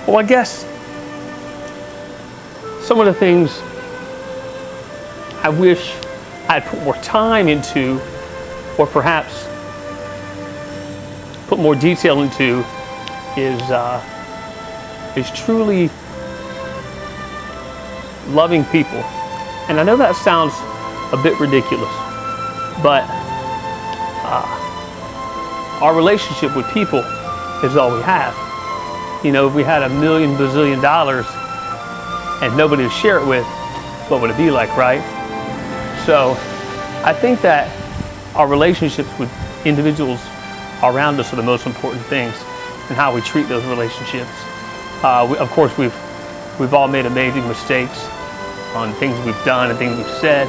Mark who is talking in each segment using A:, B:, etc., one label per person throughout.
A: Well, I guess some of the things I wish I'd put more time into, or perhaps put more detail into, is truly loving people. And I know that sounds a bit ridiculous, but our relationship with people is all we have. You know, if we had $1 million bazillion and nobody to share it with, what would it be like, right? So I think that our relationships with individuals around us are the most important things, and how we treat those relationships. Of course, we've all made amazing mistakes on things we've done and things we've said,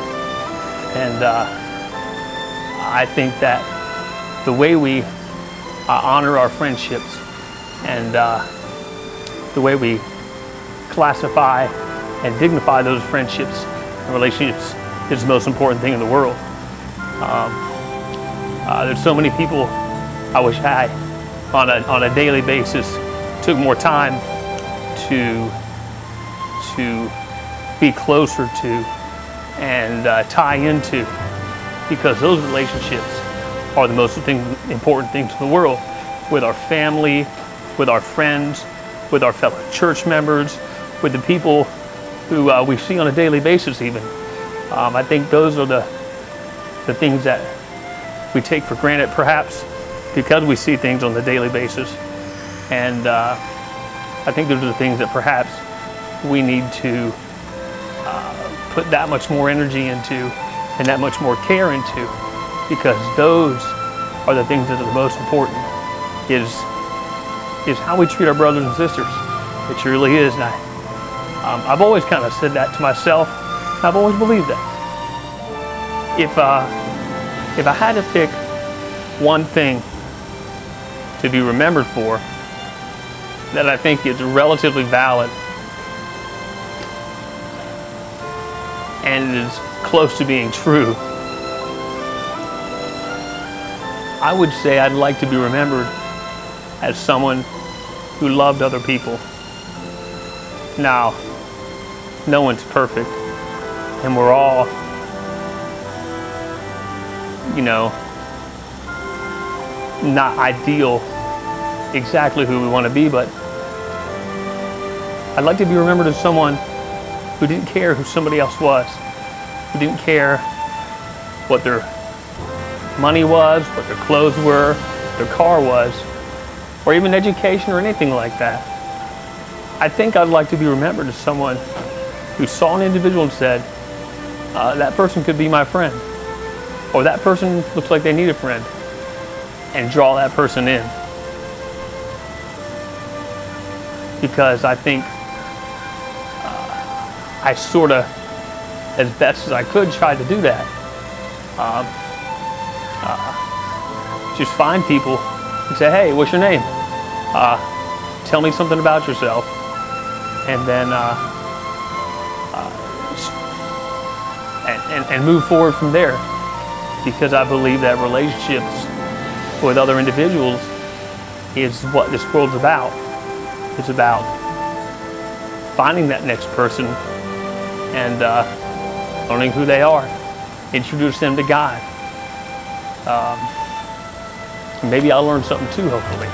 A: and I think that the way we honor our friendships and the way we classify and dignify those friendships and relationships is the most important thing in the world. There's so many people I wish I, on a daily basis, took more time to be closer to and tie into, because those relationships are the most important things in the world, with our family, with our friends, with our fellow church members, with the people who we see on a daily basis even. I think those are the things that we take for granted, perhaps because we see things on the daily basis. And I think those are the things that perhaps we need to put that much more energy into and that much more care into, because those are the things that are the most important, is how we treat our brothers and sisters. It truly is. And I've always kind of said that to myself. I've always believed that. If I had to pick one thing to be remembered for that I think is relatively valid and is close to being true, I would say I'd like to be remembered as someone who loved other people. Now, no one's perfect, and we're all, you know, not ideal exactly who we want to be, but I'd like to be remembered as someone who didn't care who somebody else was, who didn't care what their money was, what their clothes were, their car was, or even education or anything like that. I think I'd like to be remembered as someone who saw an individual and said, that person could be my friend, or that person looks like they need a friend, and draw that person in. Because I think I sort of, as best as I could, tried to do that. Just find people and say, hey, what's your name? Tell me something about yourself. And then and move forward from there. Because I believe that relationships with other individuals is what this world's about. It's about finding that next person and learning who they are, introduce them to God. Maybe I'll learn something too, hopefully.